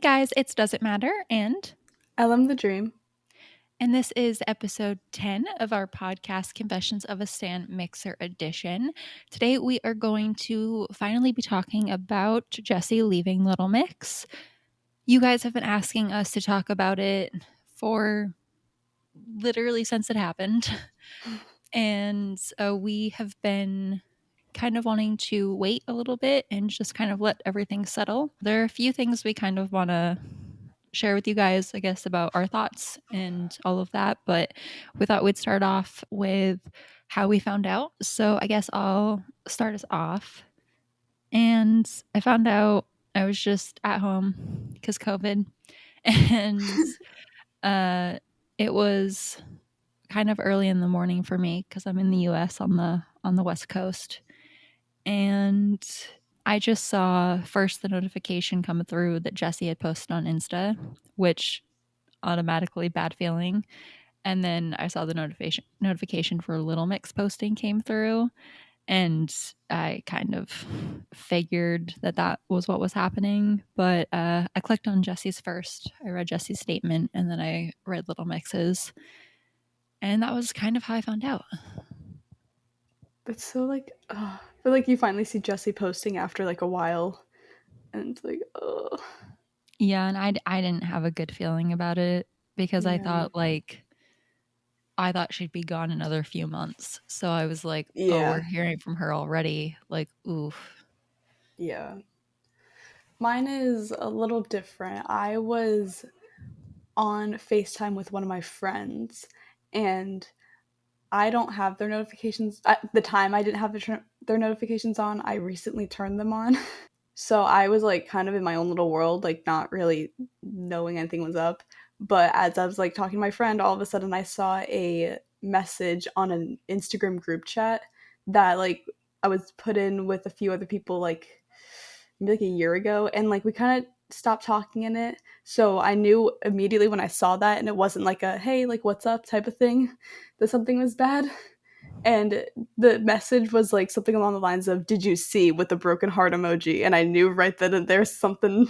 guys, it's Doesn't Matter, and Ellum the Dream. this is episode 10 of our podcast, Confessions of a Stan Mixer Edition. Today we are going to finally be talking about Jesy leaving Little Mix. You guys have been asking us to talk about it for literally since it happened, and we have been kind of wanting to wait a little bit and just kind of let everything settle. There are a few things we kind of want to share with you guys, I guess, about our thoughts and all of that. But we thought we'd start off with how we found out. So I guess I'll start us off. And I found out I was just at home because COVID. And it was kind of early in the morning for me because I'm in the US on the West Coast. And I just saw first the notification come through that Jesy had posted on Insta, which automatically bad feeling. And then I saw the notification for Little Mix posting came through, and I kind of figured that was what was happening. But I clicked on Jessy's first. I read Jessy's statement, and then I read Little Mix's, and that was kind of how I found out. It's so I feel like you finally see Jesy posting after a while, and it's like, oh. Yeah, and I didn't have a good feeling about it because Yeah. I thought she'd be gone another few months. So I was like, oh, Yeah. we're hearing from her already. Like, oof. Yeah. Mine is a little different. I was on FaceTime with one of my friends, and I don't have their notifications. At the time, I didn't have their notifications on. I recently turned them on. So I was kind of in my own little world, not really knowing anything was up. But as I was talking to my friend, all of a sudden I saw a message on an Instagram group chat that I was put in with a few other people maybe a year ago, and we kind of stopped talking in it. So I knew immediately when I saw that, and it wasn't a hey, what's up type of thing, that something was bad. And the message was something along the lines of, did you see, with the broken heart emoji. And I knew right then and there something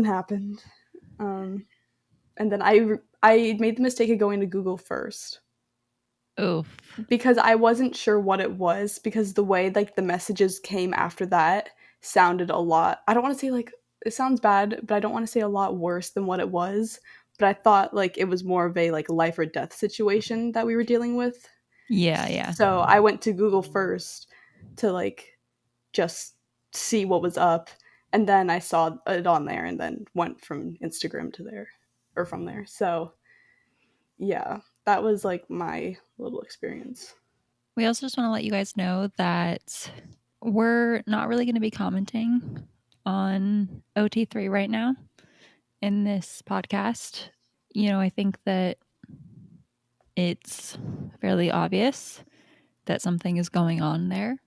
happened. And then I made the mistake of going to Google first. Oof. Because I wasn't sure what it was, because the way the messages came after that sounded a lot, I don't want to say it sounds bad, but I don't want to say a lot worse than what it was. But I thought it was more of a life or death situation that we were dealing with. Yeah. So I went to Google first to just see what was up, and then I saw it on there, and then went from Instagram to there, or from there. So yeah, that was my little experience. We also just want to let you guys know that we're not really going to be commenting on OT3 right now in this podcast. You know, I think that it's fairly obvious that something is going on there,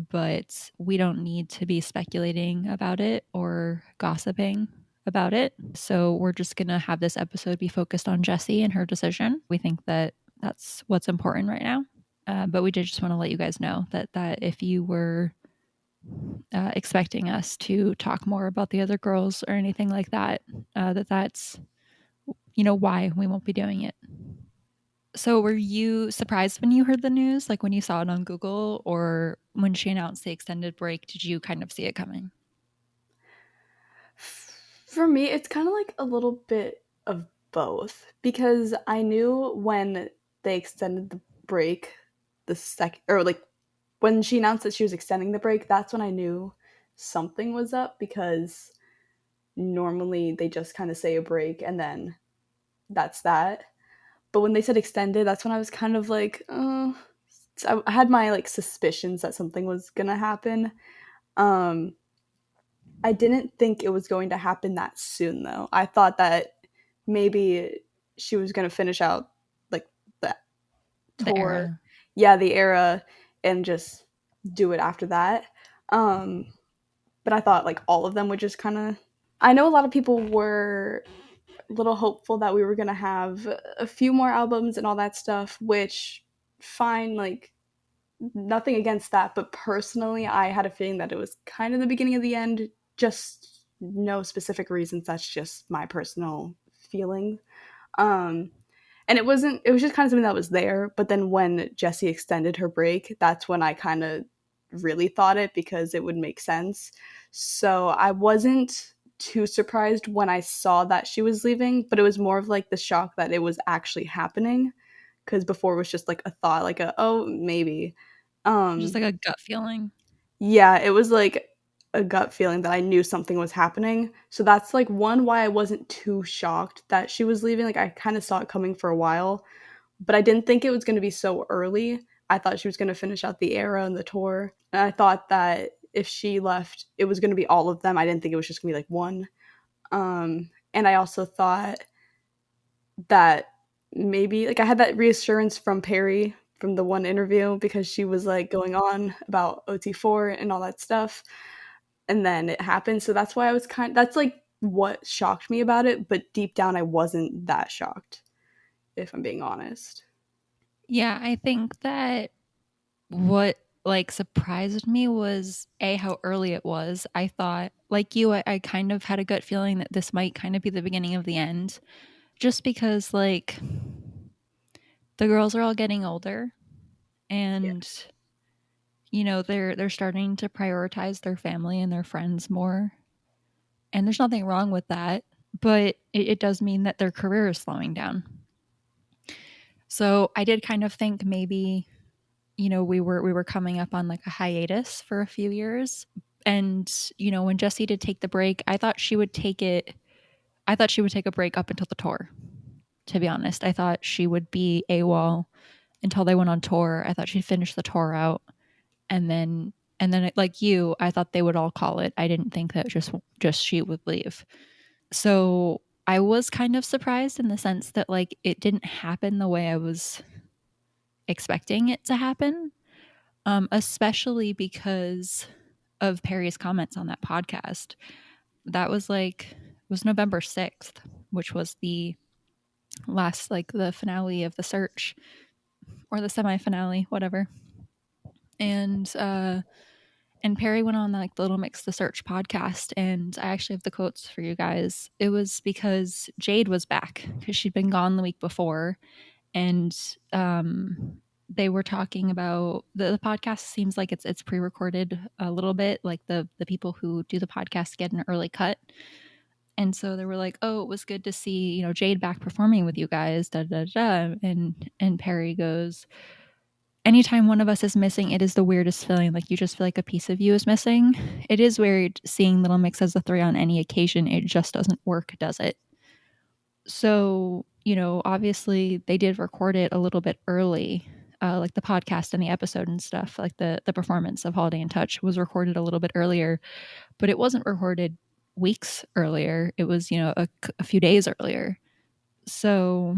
but we don't need to be speculating about it or gossiping about it. So we're just going to have this episode be focused on Jesy and her decision. We think that that's what's important right now. But we did just want to let you guys know that if you were expecting us to talk more about the other girls or anything like that, that's, why we won't be doing it. So were you surprised when you heard the news, when you saw it on Google, or when she announced the extended break, did you kind of see it coming? For me, it's kind of a little bit of both, because I knew when they extended the break, the second, or when she announced that she was extending the break, that's when I knew something was up, because normally they just kind of say a break and then that's that. But when they said extended, that's when I was kind of oh. So I had my suspicions that something was gonna happen. I didn't think it was going to happen that soon, though. I thought that maybe she was going to finish out that The tour, era. the era, and just do it after that. But I thought all of them would just kind of. I know a lot of people were a little hopeful that we were going to have a few more albums and all that stuff, which fine, nothing against that. But personally, I had a feeling that it was kind of the beginning of the end, just no specific reasons. That's just my personal feeling. Um, and it was just kind of something that was there. But then when Jesy extended her break, that's when I kind of really thought it because it would make sense. So I wasn't too surprised when I saw that she was leaving, but it was more of like the shock that it was actually happening. Because before it was just like a thought, like a, oh, maybe. Just Um, like a gut feeling. yeah, it was like a gut feeling that I knew something was happening. So that's like one why I wasn't too shocked that she was leaving. Like I kind of saw it coming for a while, but I didn't think it was going to be so early. I thought she was going to finish out the era and the tour. And I thought that if she left, it was going to be all of them. I didn't think it was just going to be like one. And I also thought that maybe like I had that reassurance from Perry from the one interview because she was like going on about OT4 and all that stuff, and then it happened. So that's why I was that's like what shocked me about it, but deep down I wasn't that shocked, if I'm being honest. Yeah, I think that what like surprised me was how early it was. I thought, like you, I kind of had a gut feeling that this might kind of be the beginning of the end, just because like the girls are all getting older, Yeah. and they're starting to prioritize their family and their friends more, and there's nothing wrong with that, but it does mean that their career is slowing down. So I did kind of think maybe we were coming up on like a hiatus for a few years. And when Jesy did take the break, I thought she would take a break up until the tour. To be honest, I thought she would be AWOL until they went on tour. I thought she'd finish the tour out, and then like you, I thought they would all call it. I didn't think that just she would leave. So I was kind of surprised in the sense that like it didn't happen the way I was expecting it to happen, especially because of Perry's comments on that podcast. That was like, it was November 6th, which was the last, like the finale of the search, or the semi-finale, whatever. And Perry went on like the Little Mix the Search podcast, and I actually have the quotes for you guys. It was because Jade was back because she'd been gone the week before, and they were talking about the podcast. Seems like it's pre-recorded a little bit, like the people who do the podcast get an early cut. And so they were like, "Oh, it was good to see Jade back performing with you guys." Da da da. And Perry goes, "Anytime one of us is missing, it is the weirdest feeling. Like you just feel like a piece of you is missing. It is weird seeing Little Mix as a three on any occasion. It just doesn't work, does it?" So obviously they did record it a little bit early. Like the podcast and the episode and stuff, like the performance of Holiday in Touch was recorded a little bit earlier, but it wasn't recorded weeks earlier. It was, a few days earlier. So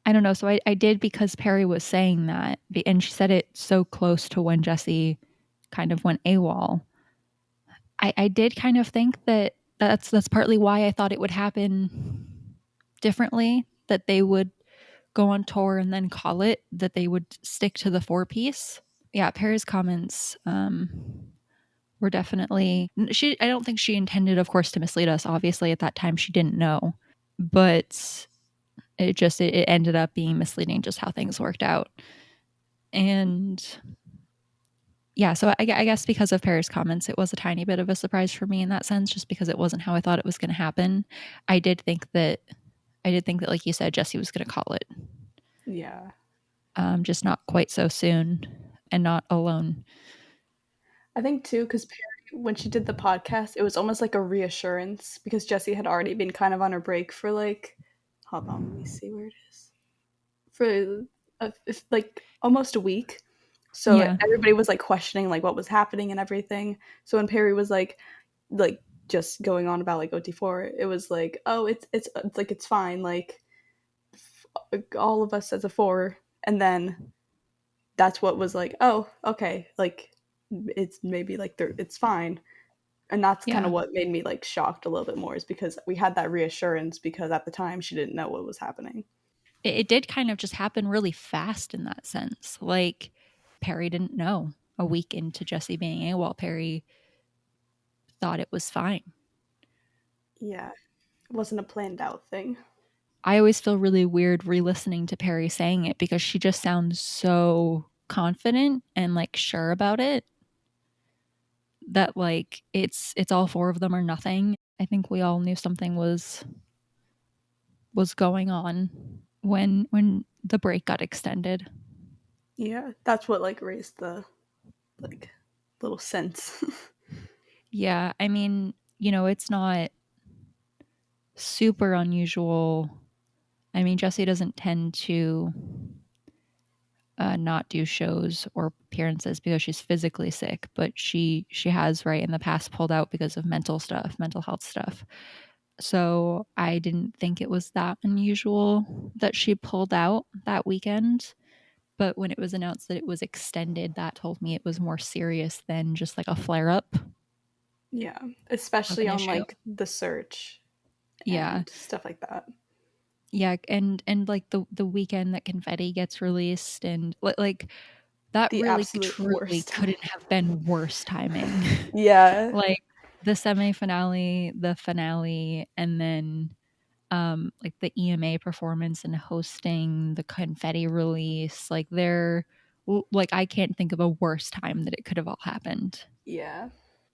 I don't know. So I did, because Perry was saying that, and she said it so close to when Jesy kind of went AWOL. I did kind of think that that's partly why I thought it would happen differently, that they would go on tour and then call it, that they would stick to the four piece. Yeah, Perry's comments were definitely, I don't think she intended, of course, to mislead us. Obviously at that time she didn't know, but it ended up being misleading, just how things worked out. And yeah, so I guess because of Perry's comments, it was a tiny bit of a surprise for me in that sense, just because it wasn't how I thought it was going to happen. I did think that like you said, Jesy was going to call it, Yeah. just not quite so soon, and not alone. I think too, because Perry, when she did the podcast, it was almost like a reassurance because Jesy had already been kind of on her break for like, hold on, let me see where it is. For like almost a week. So Yeah, everybody was like questioning like what was happening and everything. So when Perry was like just going on about like OT4, it was like, oh, it's like it's fine, like all of us as a four, and then that's what was like, oh, okay, like it's maybe like it's fine. And that's kind yeah. of what made me like shocked a little bit more, is because we had that reassurance because at the time she didn't know what was happening. It did kind of just happen really fast in that sense. Like Perry didn't know a week into Jesy being AWOL. Perry thought it was fine. Yeah. It wasn't a planned out thing. I always feel really weird re-listening to Perry saying it because she just sounds so confident and like sure about it that like it's all four of them or nothing. I think we all knew something was going on when the break got extended. Yeah. That's what like raised the like little sense. Yeah, I mean, you know, it's not super unusual. I mean, Jesy doesn't tend to not do shows or appearances because she's physically sick, but she has right in the past pulled out because of mental stuff, mental health stuff. So I didn't think it was that unusual that she pulled out that weekend. But when it was announced that it was extended, that told me it was more serious than just like a flare up Yeah. of Especially an on issue. like the search Yeah. and stuff like that. Yeah, and like the weekend that confetti gets released and like that The really absolute truly worst time. couldn't have been worse timing. Yeah. Like the semi-finale, the finale, and then like the EMA performance and hosting the confetti release, like they're like I can't think of a worse time that it could have all happened. Yeah.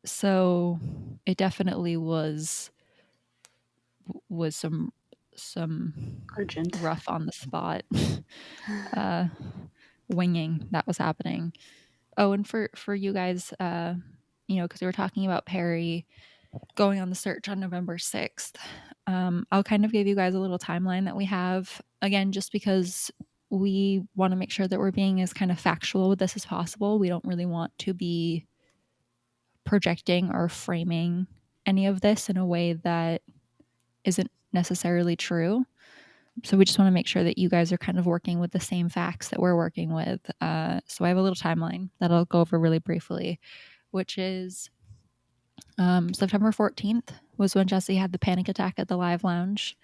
So it definitely was some Urgent. rough on the spot uh winging that was happening. Oh, and for you guys, you know, because we were talking about Perry going on the search on November 6th. I'll kind of give you guys a little timeline that we have. Again, just because we want to make sure that we're being as kind of factual with this as possible. We don't really want to be projecting or framing any of this in a way that isn't necessarily true. So we just want to make sure that you guys are kind of working with the same facts that we're working with. So I have a little timeline that I'll go over really briefly, which is September 14th was when Jesy had the panic attack at the Live Lounge.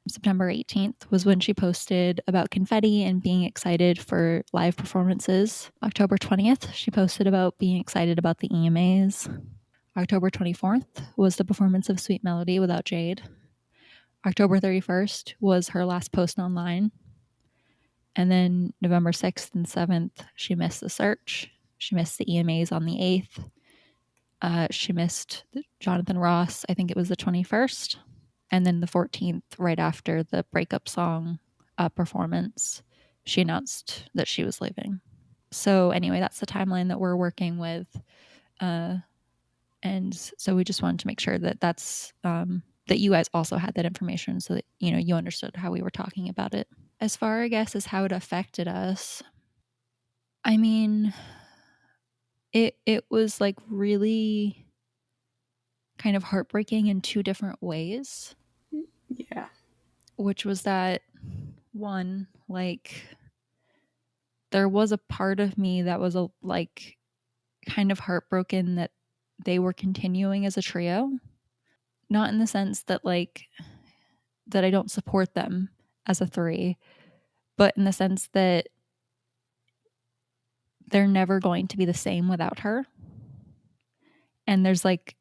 September 18th was when she posted about confetti and being excited for live performances. October 20th, she posted about being excited about the EMAs. October 24th was the performance of Sweet Melody without Jade. October 31st was her last post online. And then November 6th and 7th, she missed the search. She missed the EMAs on the 8th. She missed Jonathan Ross, I think it was the 21st. And then the 14th, right after the breakup song performance, she announced that she was leaving. So, anyway, that's the timeline that we're working with. And so we just wanted to make sure that that you guys also had that information so that, you know, you understood how we were talking about it. As far, I guess, as how it affected us, I mean, it was like really kind of heartbreaking in two different ways, Yeah. which was that one, like there was a part of me that was like kind of heartbroken that they were continuing as a trio, not in the sense that like that I don't support them as a three, but in the sense that they're never going to be the same without her. And there's like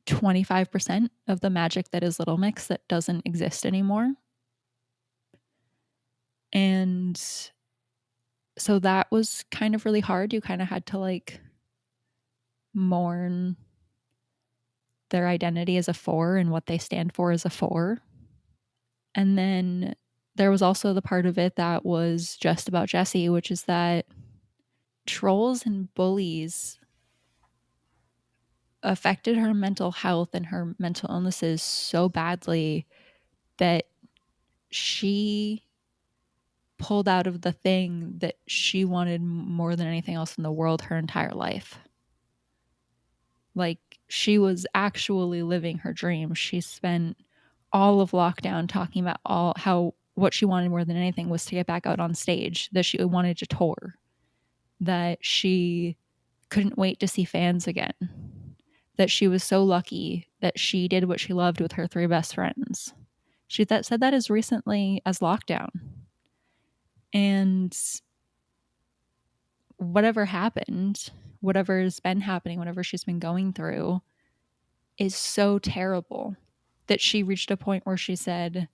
25% of the magic that is Little Mix that doesn't exist anymore. And so that was kind of really hard. You kind of had to like mourn their identity as a four and what they stand for as a four. And then there was also the part of it that was just about Jesy, which is that trolls and bullies affected her mental health and her mental illnesses so badly that she pulled out of the thing that she wanted more than anything else in the world her entire life. Like she was actually living her dream. She spent all of lockdown talking about all how what she wanted more than anything was to get back out on stage, that she wanted to tour, that she couldn't wait to see fans again, that she was so lucky that she did what she loved with her three best friends. She said that as recently as lockdown. And whatever happened, whatever's been happening, whatever she's been going through, is so terrible that she reached a point where she said,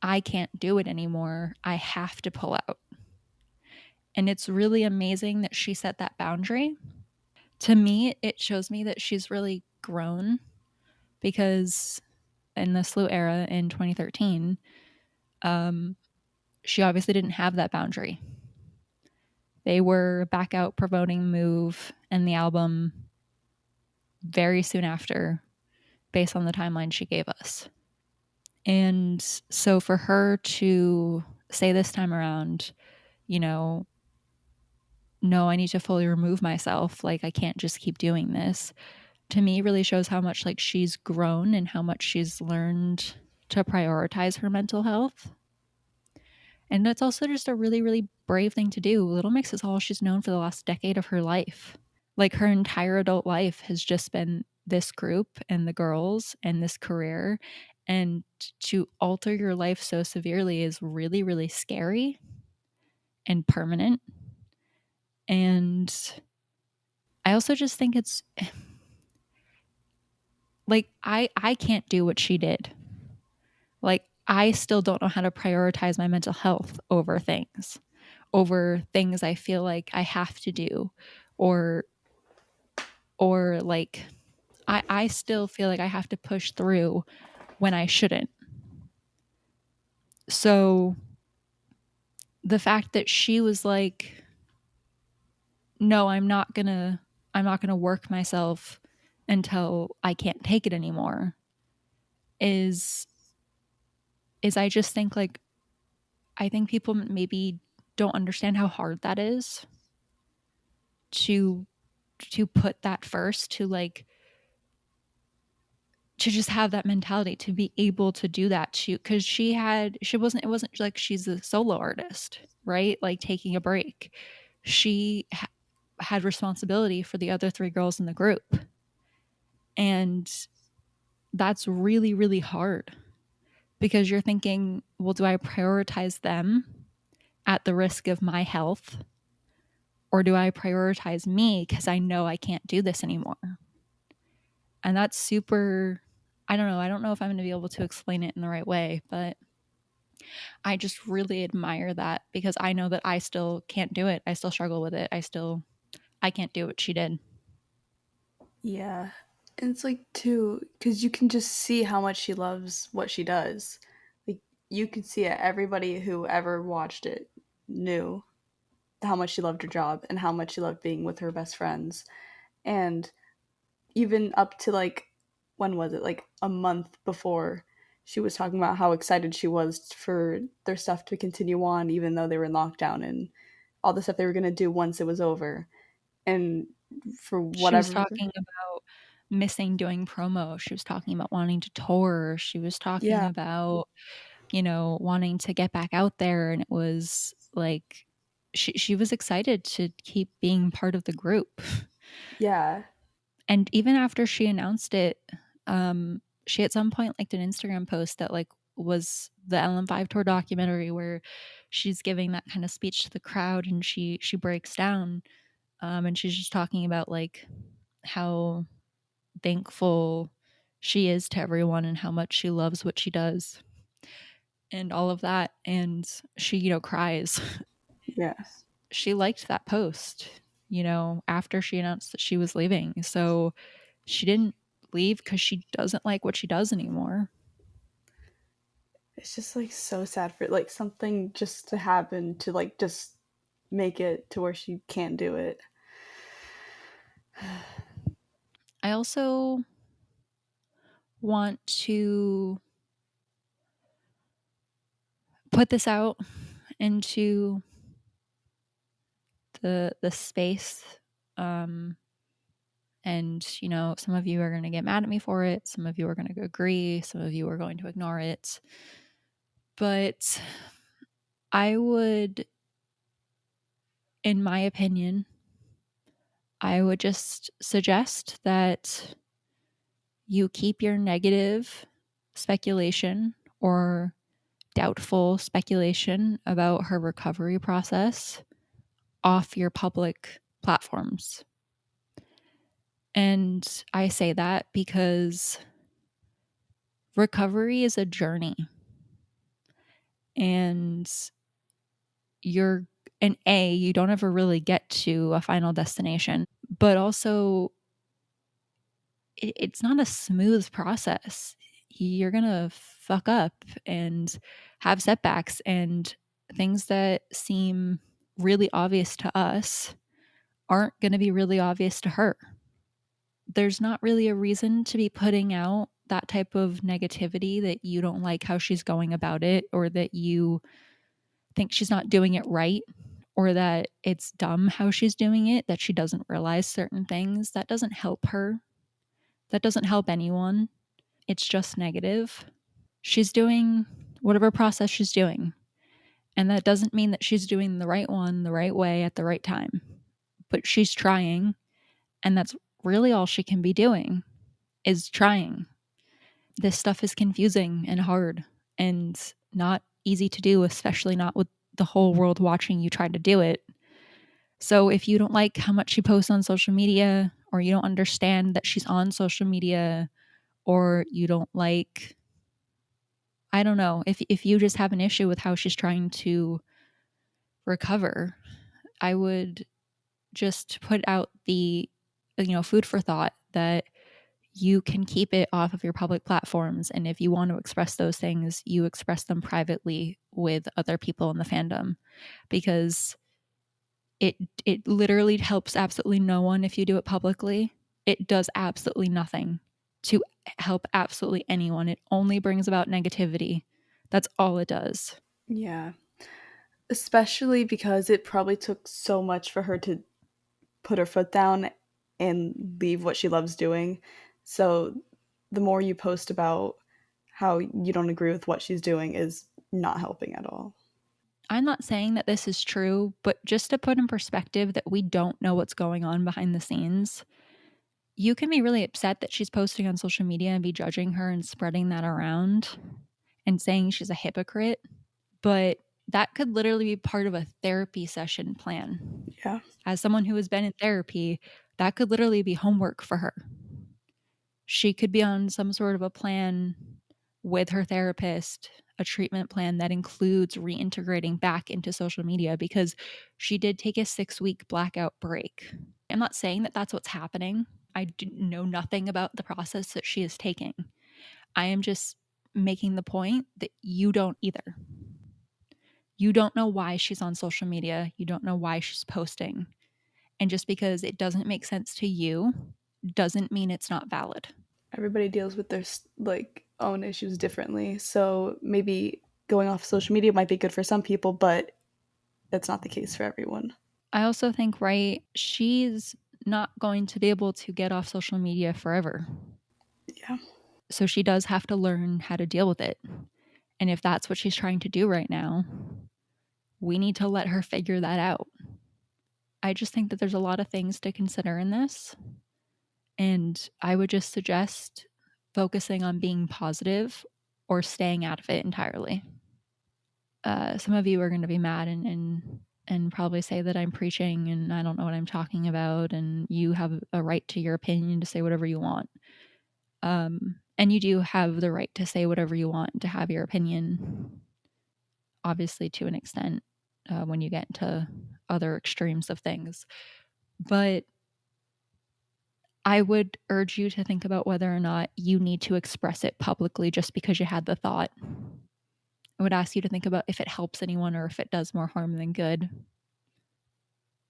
I can't do it anymore. I have to pull out. And it's really amazing that she set that boundary. To me, it shows me that she's really grown because in the SLU era in 2013, she obviously didn't have that boundary. They were back out promoting Move and the album very soon after, based on the timeline she gave us. And so for her to say this time around, you know, no, I need to fully remove myself. Like, I can't just keep doing this. To me, really shows how much like she's grown and how much she's learned to prioritize her mental health. And that's also just a really, really brave thing to do. Little Mix is all she's known for the last decade of her life. Like, her entire adult life has just been this group and the girls and this career. And to alter your life so severely is really, really scary and permanent. And I also just think it's like I can't do what she did. Like, I still don't know how to prioritize my mental health over things I feel like I have to do, or like I still feel like I have to push through when I shouldn't. So the fact that she was like, no, I'm not gonna work myself until I can't take it anymore is I just think like, I think people maybe don't understand how hard that is to put that first, to like to just have that mentality, to be able to do that, to because she wasn't, it wasn't like she's a solo artist, right? Like, taking a break. She had responsibility for the other three girls in the group, and that's really, really hard, because you're thinking, well, do I prioritize them at the risk of my health, or do I prioritize me because I know I can't do this anymore? And that's super, I don't know. I don't know if I'm going to be able to explain it in the right way, but I just really admire that, because I know that I still can't do it. I still struggle with it. I can't do what she did. Yeah. And it's like, too, because you can just see how much she loves what she does. Like, you could see it. Everybody who ever watched it knew how much she loved her job and how much she loved being with her best friends. And even up to like, when was it? Like a month before, she was talking about how excited she was for their stuff to continue on, even though they were in lockdown, and all the stuff they were going to do once it was over. And for She was whatever, talking about missing doing promo. She was talking about wanting to tour. She was talking yeah, about, wanting to get back out there. And it was like, she was excited to keep being part of the group. yeah, And even after she announced it, she at some point liked an Instagram post that like was the LM5 tour documentary, where she's giving that kind of speech to the crowd, and she breaks down, and she's just talking about like how thankful she is to everyone and how much she loves what she does and all of that. And she, cries. yeah. She liked that post, after she announced that she was leaving. So she didn't leave because she doesn't like what she does anymore. It's just like so sad for like something just to happen to like just make it to where she can't do it. I also want to put this out into the space, and some of you are going to get mad at me for it, some of you are going to agree, some of you are going to ignore it, but I would, in my opinion, I would just suggest that you keep your negative speculation or doubtful speculation about her recovery process off your public platforms. And I say that because recovery is a journey. And you're you don't ever really get to a final destination, but also it's not a smooth process. You're going to fuck up and have setbacks, and things that seem really obvious to us aren't going to be really obvious to her. There's not really a reason to be putting out that type of negativity that you don't like how she's going about it, or that you think she's not doing it right, or that it's dumb how she's doing it, that she doesn't realize certain things. That doesn't help her. That doesn't help anyone. It's just negative. She's doing whatever process she's doing. And that doesn't mean that she's doing the right one the right way at the right time. But she's trying. And that's really all she can be doing, is trying. This stuff is confusing and hard and not easy to do, especially not with the whole world watching you try to do it. So if you don't like how much she posts on social media, or you don't understand that she's on social media, or you don't like, I don't know, if you just have an issue with how she's trying to recover, I would just put out the, food for thought that you can keep it off of your public platforms. And if you want to express those things, you express them privately with other people in the fandom, because it it literally helps absolutely no one if you do it publicly. It does absolutely nothing to help absolutely anyone. It only brings about negativity. That's all it does. Yeah. Especially because it probably took so much for her to put her foot down and leave what she loves doing. So the more you post about how you don't agree with what she's doing is not helping at all. I'm not saying that this is true, but just to put in perspective that we don't know what's going on behind the scenes, you can be really upset that she's posting on social media and be judging her and spreading that around and saying she's a hypocrite. But that could literally be part of a therapy session plan. Yeah. As someone who has been in therapy, that could literally be homework for her. She could be on some sort of a plan with her therapist, a treatment plan that includes reintegrating back into social media, because she did take a 6-week blackout break. I'm not saying that that's what's happening. I know nothing about the process that she is taking. I am just making the point that you don't either. You don't know why she's on social media. You don't know why she's posting. And just because it doesn't make sense to you doesn't mean it's not valid. Everybody deals with their like own issues differently. So maybe going off social media might be good for some people, but that's not the case for everyone. I also think, right, she's not going to be able to get off social media forever. Yeah. So she does have to learn how to deal with it. And if that's what she's trying to do right now, we need to let her figure that out. I just think that there's a lot of things to consider in this. And I would just suggest focusing on being positive or staying out of it entirely. Some of you are going to be mad and probably say that I'm preaching and I don't know what I'm talking about, and you have a right to your opinion to say whatever you want. And you do have the right to say whatever you want and to have your opinion, obviously, to an extent, when you get into other extremes of things. But I would urge you to think about whether or not you need to express it publicly just because you had the thought. I would ask you to think about if it helps anyone or if it does more harm than good.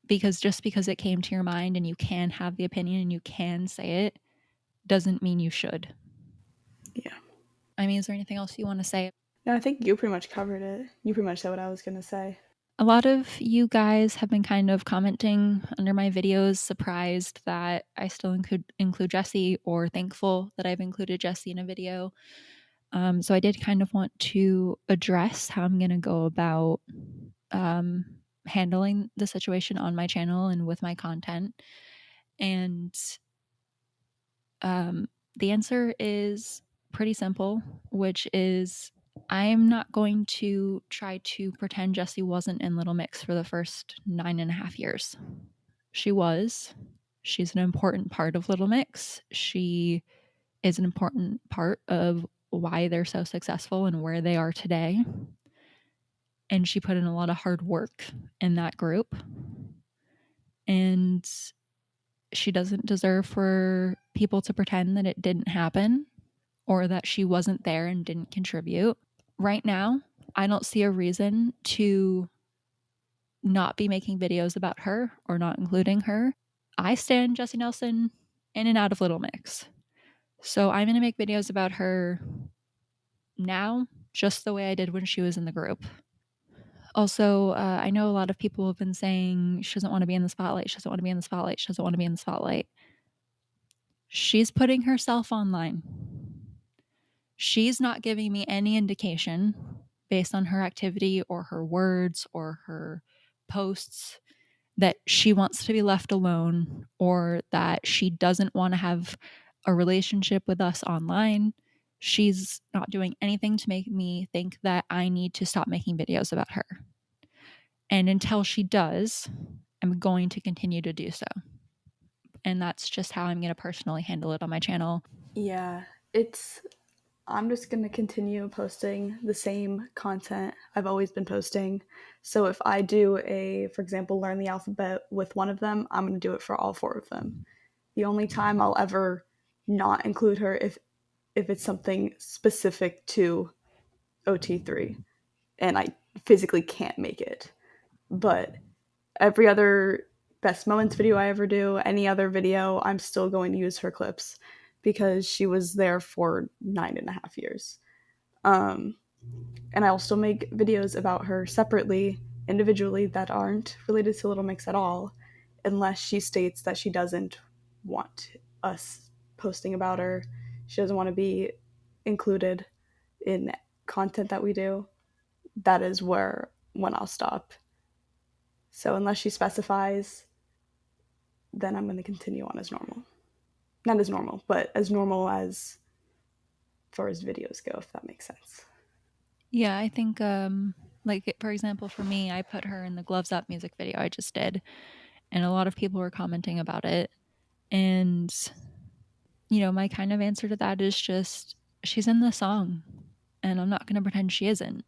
Because just because it came to your mind and you can have the opinion and you can say it doesn't mean you should. Yeah. I mean, is there anything else you want to say? No, I think you pretty much covered it. You pretty much said what I was going to say. A lot of you guys have been kind of commenting under my videos, surprised that I still include Jesy, or thankful that I've included Jesy in a video. So I did kind of want to address how I'm going to go about handling the situation on my channel and with my content. And the answer is pretty simple, which is I'm not going to try to pretend Jesy wasn't in Little Mix for the first 9.5 years. She was. She's an important part of Little Mix. She is an important part of why they're so successful and where they are today. And she put in a lot of hard work in that group. And she doesn't deserve for people to pretend that it didn't happen or that she wasn't there and didn't contribute. Right now, I don't see a reason to not be making videos about her or not including her. I stand Jesy Nelson in and out of Little Mix. So I'm going to make videos about her now, just the way I did when she was in the group. Also, I know a lot of people have been saying she doesn't want to be in the spotlight. She doesn't want to be in the spotlight. She doesn't want to be in the spotlight. She's putting herself online. She's not giving me any indication based on her activity or her words or her posts that she wants to be left alone or that she doesn't want to have a relationship with us online. She's not doing anything to make me think that I need to stop making videos about her. And until she does, I'm going to continue to do so. And that's just how I'm going to personally handle it on my channel. Yeah, I'm just going to continue posting the same content I've always been posting. So if I do for example, learn the alphabet with one of them, I'm going to do it for all four of them. The only time I'll ever not include her if it's something specific to OT3 and I physically can't make it. But every other best moments video I ever do, any other video, I'm still going to use her clips because she was there for 9.5 years. And I'll still make videos about her separately, individually, that aren't related to Little Mix at all, unless she states that she doesn't want us posting about her. She doesn't want to be included in content that we do. That is when I'll stop. So unless she specifies, then I'm going to continue on as normal. Not as normal, but as normal as far as videos go, if that makes sense. Yeah, I think, like, for example, for me, I put her in the Gloves Up music video I just did, and a lot of people were commenting about it. And, you know, my kind of answer to that is just she's in the song, and I'm not going to pretend she isn't.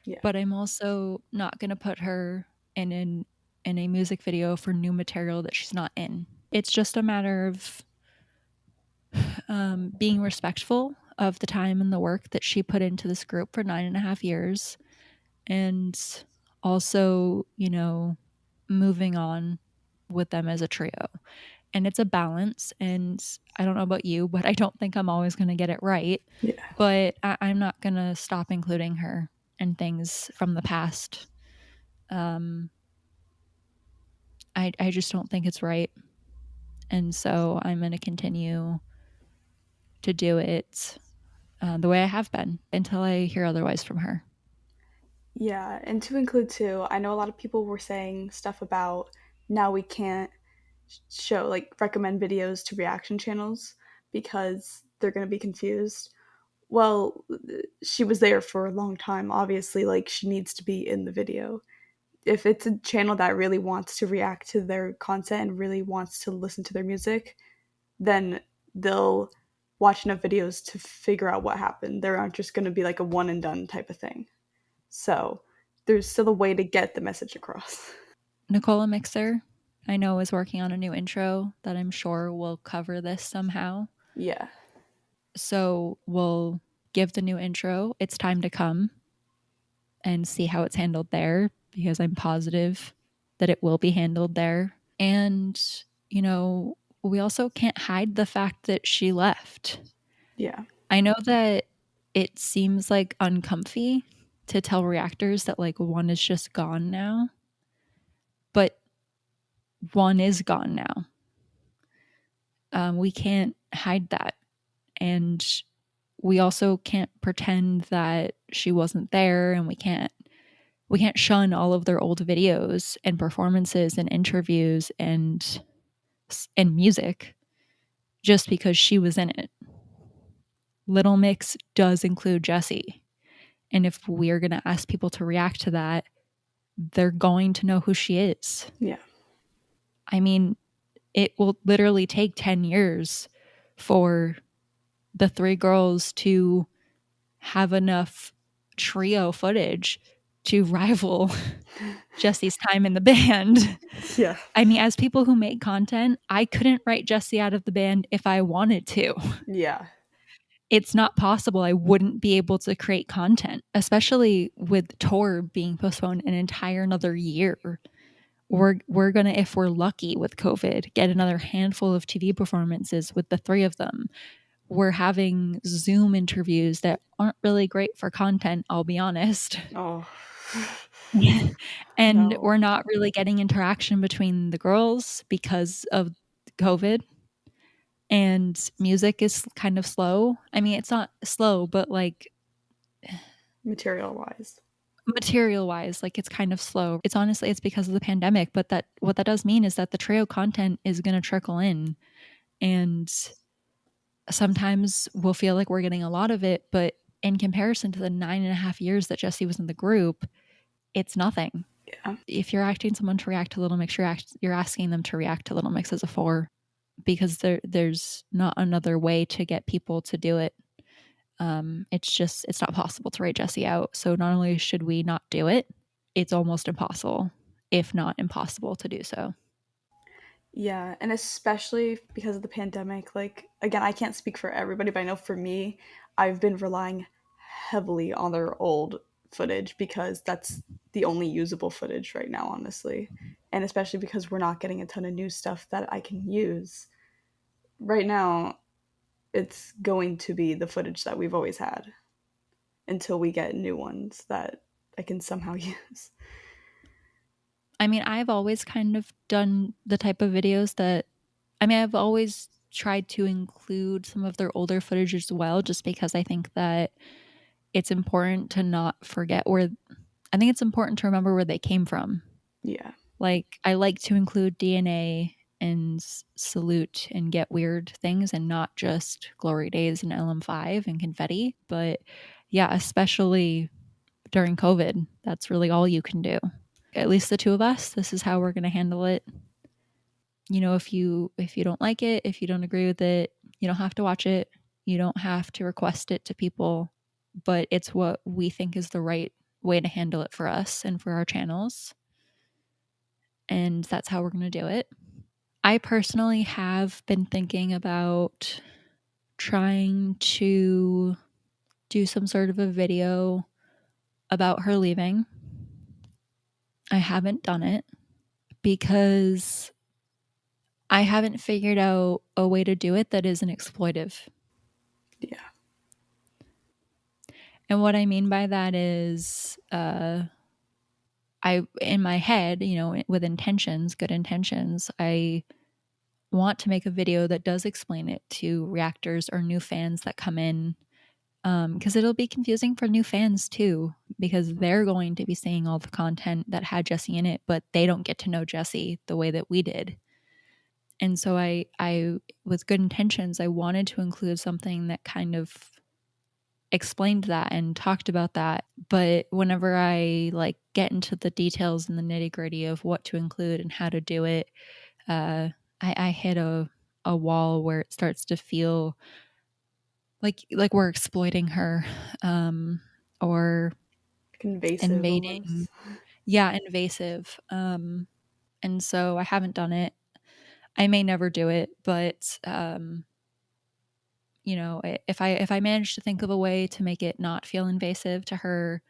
Yeah. But I'm also not going to put her in a music video for new material that she's not in. It's just a matter of being respectful of the time and the work that she put into this group for 9.5 years, and also, you know, moving on with them as a trio. And it's a balance. And I don't know about you, but I don't think I'm always going to get it right. Yeah. But I'm not going to stop including her and things from the past. I just don't think it's right. And so I'm going to continue to do it the way I have been until I hear otherwise from her. Yeah, and to include too, I know a lot of people were saying stuff about now we can't recommend videos to reaction channels because they're going to be confused. Well, she was there for a long time. Obviously, like, she needs to be in the video. If it's a channel that really wants to react to their content and really wants to listen to their music, then they'll watch enough videos to figure out what happened. They aren't just going to be like a one and done type of thing. So there's still a way to get the message across. Nicola Mixer, I know, is working on a new intro that I'm sure will cover this somehow. Yeah. So we'll give the new intro It's Time to Come and see how it's handled there, because I'm positive that it will be handled there. And, you know, we also can't hide the fact that she left. Yeah. I know that it seems like uncomfy to tell reactors that like one is just gone now, but one is gone now. We can't hide that. And we also can't pretend that she wasn't there, and we can't shun all of their old videos and performances and interviews and music just because she was in it. Little Mix does include Jesy. And if we're going to ask people to react to that, they're going to know who she is. Yeah. I mean, it will literally take 10 years for the three girls to have enough trio footage to rival Jessy's time in the band. Yeah. I mean, as people who make content, I couldn't write Jesy out of the band if I wanted to. Yeah. It's not possible. I wouldn't be able to create content, especially with tour being postponed an entire another year. We're gonna, if we're lucky with COVID, get another handful of TV performances with the three of them. We're having Zoom interviews that aren't really great for content, I'll be honest. Oh. And No. we're not really getting interaction between the girls because of COVID. And music is kind of slow. I mean, it's not slow, but like Material wise. material wise, like it's kind of slow. It's honestly, it's because of the pandemic, but that what that does mean is that the trio content is going to trickle in, and sometimes we'll feel like we're getting a lot of it, but in comparison to the 9.5 years that Jesy was in the group, it's nothing. Yeah. If you're asking someone to react to Little Mix, you're asking them to react to Little Mix as a 4, because there's not another way to get people to do it. It's not possible to rate Jesy out. So not only should we not do it, it's almost impossible, if not impossible, to do so. Yeah, and especially because of the pandemic, like again, I can't speak for everybody, but I know for me, I've been relying heavily on their old footage because that's the only usable footage right now, honestly. And especially because we're not getting a ton of new stuff that I can use. Right now, it's going to be the footage that we've always had until we get new ones that I can somehow use. I mean, I've always kind of done the type of videos that, I mean, I've always tried to include some of their older footage as well, just because I think that it's important to not forget where, I think it's important to remember where they came from. Yeah. Like, I like to include DNA and Salute and Get Weird things, and not just Glory Days and LM5 and confetti. But yeah, especially during COVID, that's really all you can do. At least the two of us, this is how we're going to handle it. You know, if you don't like it, if you don't agree with it, you don't have to watch it. You don't have to request it to people, but it's what we think is the right way to handle it for us and for our channels. And that's how we're going to do it. I personally have been thinking about trying to do some sort of a video about her leaving. I haven't done it because I haven't figured out a way to do it that isn't exploitive. Yeah. And what I mean by that is, in my head, you know, with intentions, good intentions, I want to make a video that does explain it to reactors or new fans that come in, because it'll be confusing for new fans too, because they're going to be seeing all the content that had Jesy in it, but they don't get to know Jesy the way that we did. And so I, with good intentions, I wanted to include something that kind of explained that and talked about that. But whenever I like get into the details and the nitty gritty of what to include and how to do it, I hit a wall where it starts to feel like we're exploiting her, or Invasive invading. almost. Yeah, invasive. And so I haven't done it. I may never do it, but you know, if I manage to think of a way to make it not feel invasive to her,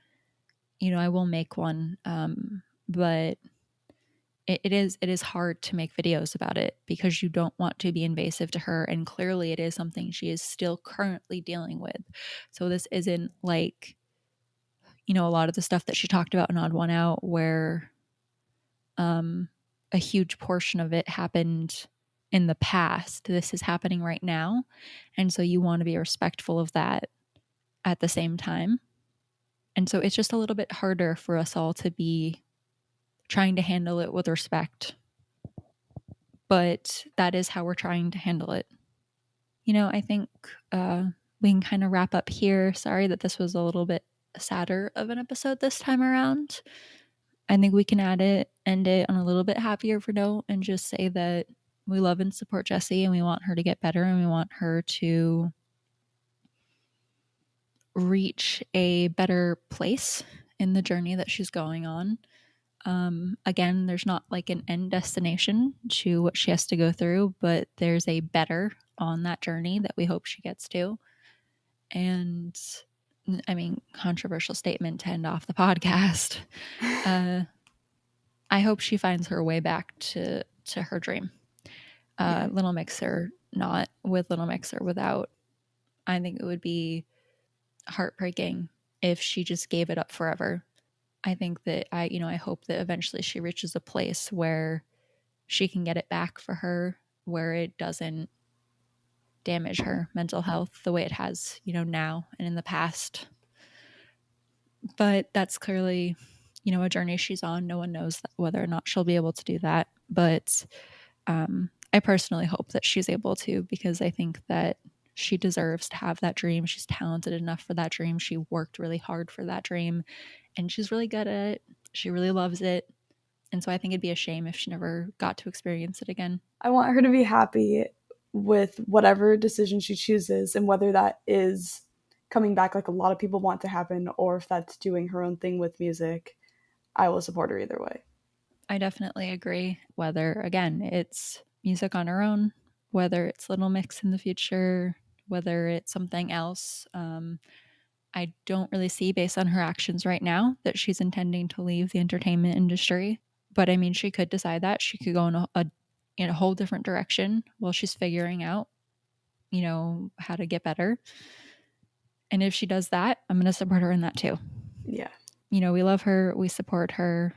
you know, I will make one. But it is hard to make videos about it because you don't want to be invasive to her, and clearly it is something she is still currently dealing with. So this isn't like, you know, a lot of the stuff that she talked about in Odd One Out, where a huge portion of it happened in the past. This is happening right now, and so you want to be respectful of that at the same time. And so it's just a little bit harder for us all to be trying to handle it with respect, but that is how we're trying to handle it. You know, I think we can kind of wrap up here. Sorry that this was a little bit sadder of an episode this time around. I think we can end it on a little bit happier for note and just say that we love and support Jesy, and we want her to get better, and we want her to reach a better place in the journey that she's going on. Again, there's not like an end destination to what she has to go through, but there's a better on that journey that we hope she gets to. And I mean, controversial statement to end off the podcast. I hope she finds her way back to her dream. Yeah. Little Mixer, not with Little Mixer, without. I think it would be heartbreaking if she just gave it up forever. I think that I hope that eventually she reaches a place where she can get it back for her, where it doesn't damage her mental health the way it has, now and in the past. But that's clearly, a journey she's on. No one knows whether or not she'll be able to do that. But I personally hope that she's able to, because I think that she deserves to have that dream. She's talented enough for that dream. She worked really hard for that dream, and she's really good at it. She really loves it. And so I think it'd be a shame if she never got to experience it again. I want her to be happy with whatever decision she chooses, and whether that is coming back like a lot of people want to happen, or if that's doing her own thing with music. I will support her either way. I definitely agree. Whether, again, it's music on her own, whether it's Little Mix in the future, whether it's something else. I don't really see, based on her actions right now, that she's intending to leave the entertainment industry. But I mean, she could decide that. She could go in a whole different direction while she's figuring out, how to get better. And if she does that, I'm going to support her in that too. Yeah. We love her. We support her.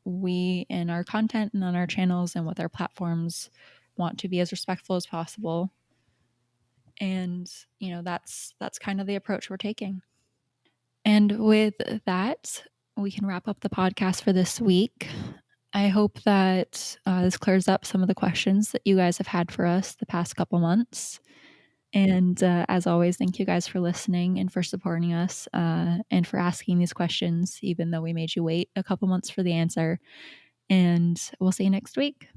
We, in our content and on our channels and with our platforms, want to be as respectful as possible. And, that's kind of the approach we're taking. And with that, we can wrap up the podcast for this week. I hope that this clears up some of the questions that you guys have had for us the past couple months. And as always, thank you guys for listening and for supporting us and for asking these questions, even though we made you wait a couple months for the answer. And we'll see you next week.